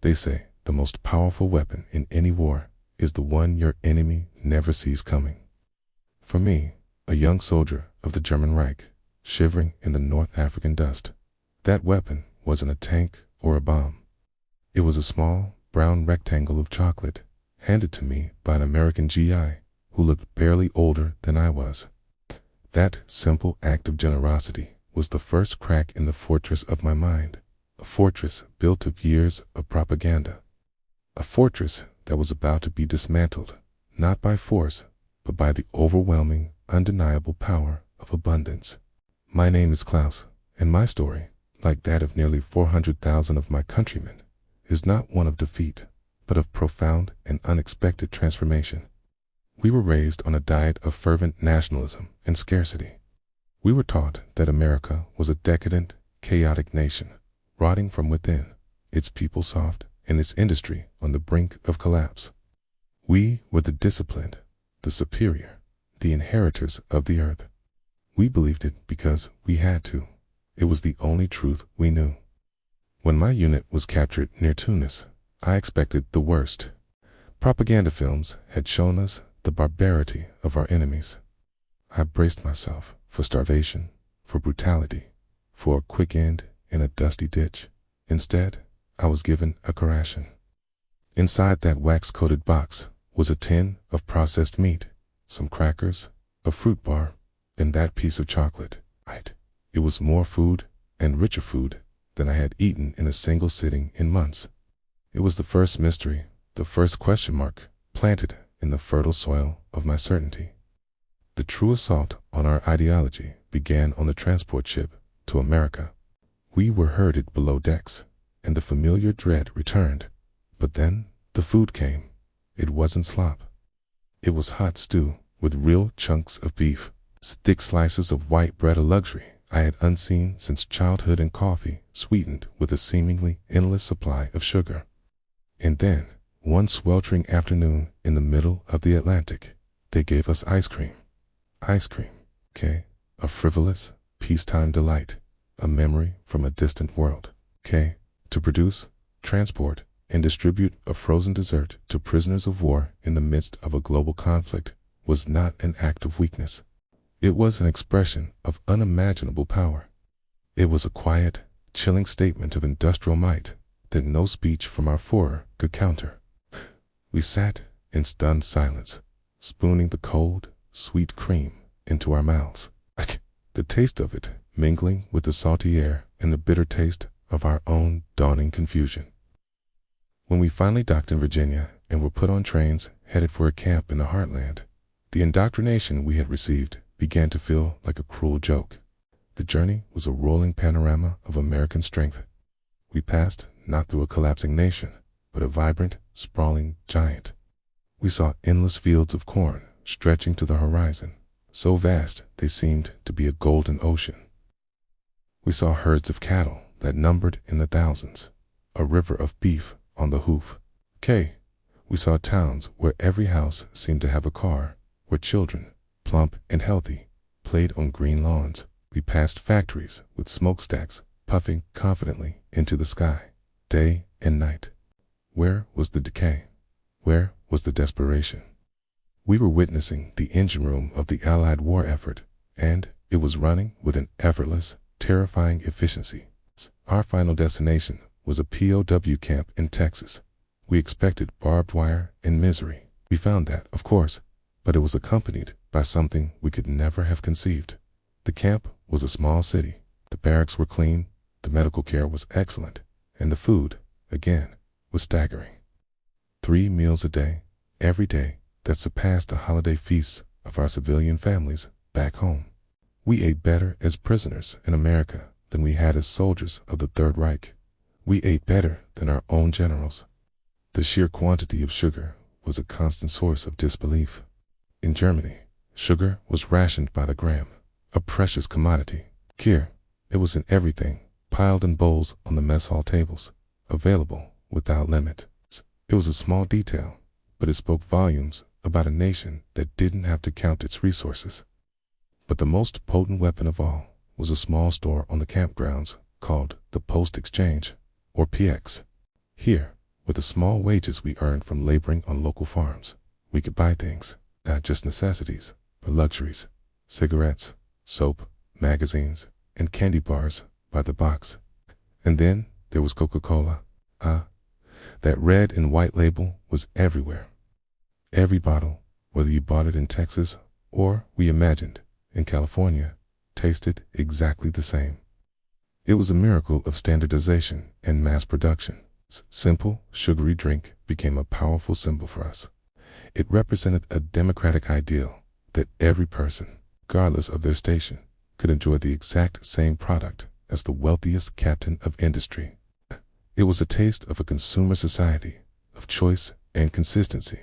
They say the most powerful weapon in any war is the one your enemy never sees coming. For me, a young soldier of the German Reich, shivering in the North African dust, that weapon wasn't a tank or a bomb. It was a small, brown rectangle of chocolate, handed to me by an American GI who looked barely older than I was. That simple act of generosity was the first crack in the fortress of my mind, a fortress built of years of propaganda. A fortress that was about to be dismantled, not by force, but by the overwhelming, undeniable power of abundance. My name is Klaus, and my story, like that of nearly 400,000 of my countrymen, is not one of defeat, but of profound and unexpected transformation. We were raised on a diet of fervent nationalism and scarcity. We were taught that America was a decadent, chaotic nation, rotting from within, its people soft, and its industry on the brink of collapse. We were the disciplined, the superior, the inheritors of the earth. We believed it because we had to. It was the only truth we knew. When my unit was captured near Tunis, I expected the worst. Propaganda films had shown us the barbarity of our enemies. I braced myself for starvation, for brutality, for a quick end in a dusty ditch. Instead, I was given a ration. Inside that wax-coated box was a tin of processed meat, some crackers, a fruit bar, and that piece of chocolate. It was more food, and richer food, than I had eaten in a single sitting in months. It was the first mystery, the first question mark, planted in the fertile soil of my certainty. The true assault on our ideology began on the transport ship to America. We were herded below decks, and the familiar dread returned. But then the food came. It wasn't slop. It was hot stew with real chunks of beef, thick slices of white bread, a luxury I had unseen since childhood, and coffee sweetened with a seemingly endless supply of sugar. And then, one sweltering afternoon in the middle of the Atlantic, they gave us ice cream. Ice cream, a frivolous, peacetime delight, a memory from a distant world, to produce, transport, and distribute a frozen dessert to prisoners of war in the midst of a global conflict was not an act of weakness. It was an expression of unimaginable power. It was a quiet, chilling statement of industrial might that no speech from our Führer could counter. We sat in stunned silence, spooning the cold, sweet cream into our mouths, the taste of it mingling with the salty air and the bitter taste of our own dawning confusion. When we finally docked in Virginia and were put on trains headed for a camp in the heartland, the indoctrination we had received began to feel like a cruel joke. The journey was a rolling panorama of American strength. We passed not through a collapsing nation, but a vibrant, sprawling giant. We saw endless fields of corn stretching to the horizon, so vast they seemed to be a golden ocean. We saw herds of cattle that numbered in the thousands, a river of beef on the hoof. We saw towns where every house seemed to have a car, where children, plump and healthy, played on green lawns. We passed factories with smokestacks puffing confidently into the sky, day and night. Where was the decay? Where was the desperation? We were witnessing the engine room of the Allied war effort, and it was running with an effortless, terrifying efficiency. Our final destination was a POW camp in Texas. We expected barbed wire and misery. We found that, of course, but it was accompanied by something we could never have conceived. The camp was a small city. The barracks were clean, the medical care was excellent, and the food, again, was staggering. 3 meals a day, every day, that surpassed the holiday feasts of our civilian families back home. We ate better as prisoners in America than we had as soldiers of the Third Reich. We ate better than our own generals. The sheer quantity of sugar was a constant source of disbelief. In Germany, sugar was rationed by the gram, a precious commodity. Here, it was in everything, piled in bowls on the mess hall tables, available without limit. It was a small detail, but it spoke volumes about a nation that didn't have to count its resources. But the most potent weapon of all was a small store on the campgrounds called the Post Exchange, or PX. Here, With the small wages we earned from laboring on local farms, we could buy things, not just necessities, but luxuries: cigarettes, soap, magazines, and candy bars by the box. And then there was Coca-Cola. That red and white label was everywhere. Every bottle, whether you bought it in Texas or, we imagined, in California, tasted exactly the same. It was a miracle of standardization and mass production. Simple, sugary drink became a powerful symbol for us. It represented a democratic ideal that every person, regardless of their station, could enjoy the exact same product as the wealthiest captain of industry. It was a taste of a consumer society, of choice and consistency,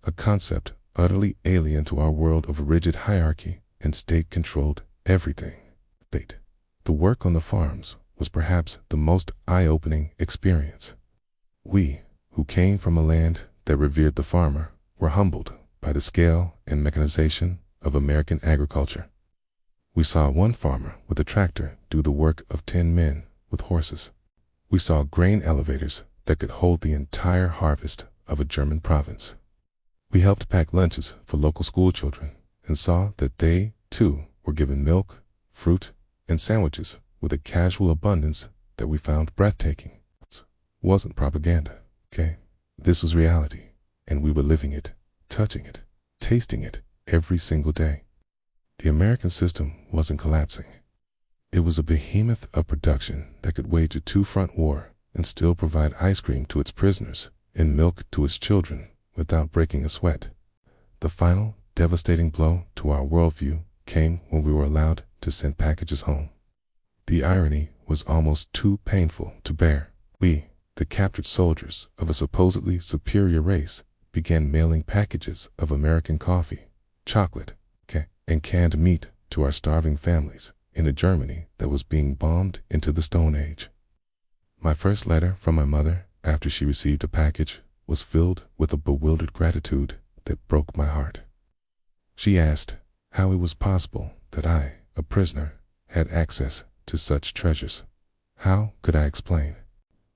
a concept utterly alien to our world of rigid hierarchy and state-controlled everything. The work on the farms was perhaps the most eye-opening experience. We, who came from a land that revered the farmer, were humbled by the scale and mechanization of American agriculture. We saw one farmer with a tractor do the work of 10 men with horses. We saw grain elevators that could hold the entire harvest of a German province. We helped pack lunches for local school children and saw that they, too, were given milk, fruit, and sandwiches with a casual abundance that we found breathtaking. It wasn't propaganda, okay? This was reality, and we were living it, touching it, tasting it every single day. The American system wasn't collapsing. It was a behemoth of production that could wage a two-front war and still provide ice cream to its prisoners and milk to its children without breaking a sweat. The final, devastating blow to our worldview came when we were allowed to send packages home. The irony was almost too painful to bear. We, the captured soldiers of a supposedly superior race, began mailing packages of American coffee, chocolate, and canned meat to our starving families in a Germany that was being bombed into the Stone Age. My first letter from my mother after she received a package was filled with a bewildered gratitude that broke my heart. She asked how it was possible that I, a prisoner, had access to such treasures. How could I explain?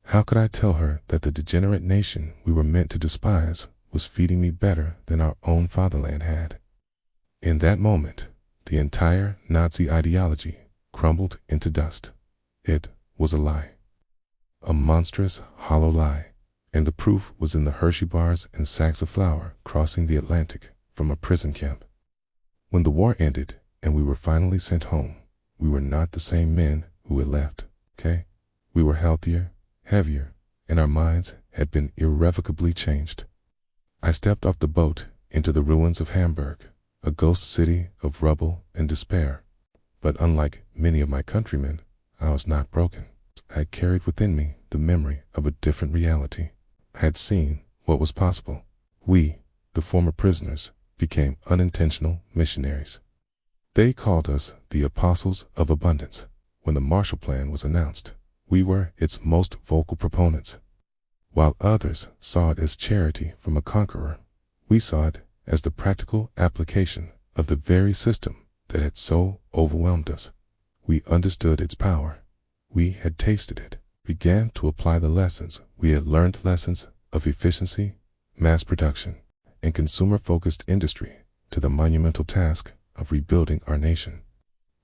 How could I tell her that the degenerate nation we were meant to despise was feeding me better than our own fatherland had? In that moment, the entire Nazi ideology crumbled into dust. It was a lie. A monstrous, hollow lie. And the proof was in the Hershey bars and sacks of flour crossing the Atlantic from a prison camp. When the war ended and we were finally sent home, we were not the same men who had left, okay? We were healthier, heavier, and our minds had been irrevocably changed. I stepped off the boat into the ruins of Hamburg, a ghost city of rubble and despair. But unlike many of my countrymen, I was not broken. I carried within me the memory of a different reality. I had seen what was possible. We, the former prisoners, became unintentional missionaries. They called us the Apostles of Abundance. When the Marshall Plan was announced, we were its most vocal proponents. While others saw it as charity from a conqueror, we saw it as the practical application of the very system that had so overwhelmed us. We understood its power. We had tasted it, began to apply the lessons we had learned, lessons of efficiency, mass production, and consumer-focused industry, to the monumental task of rebuilding our nation.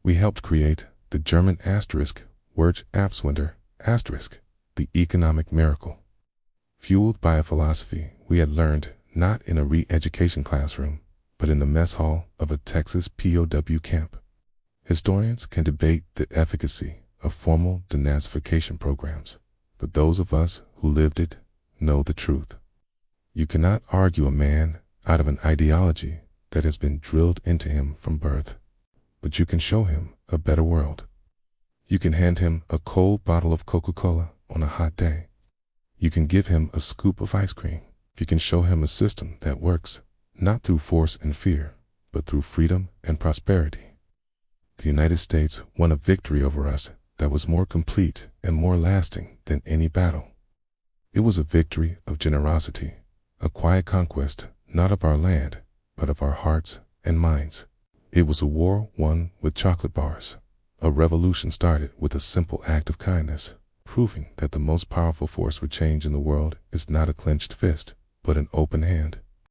We helped create the German *Wirtschaftswunder*, the economic miracle. Fueled by a philosophy we had learned not in a re-education classroom, but in the mess hall of a Texas POW camp. Historians can debate the efficacy of formal denazification programs, but those of us who lived it know the truth. You cannot argue a man out of an ideology that has been drilled into him from birth, but you can show him a better world. You can hand him a cold bottle of Coca-Cola on a hot day. You can give him a scoop of ice cream. You can show him a system that works, not through force and fear, but through freedom and prosperity. The United States won a victory over us that was more complete and more lasting than any battle. It was a victory of generosity, a quiet conquest not of our land, but of our hearts and minds. It was a war won with chocolate bars, a revolution started with a simple act of kindness. proving that the most powerful force for change in the world is not a clenched fist, but an open hand.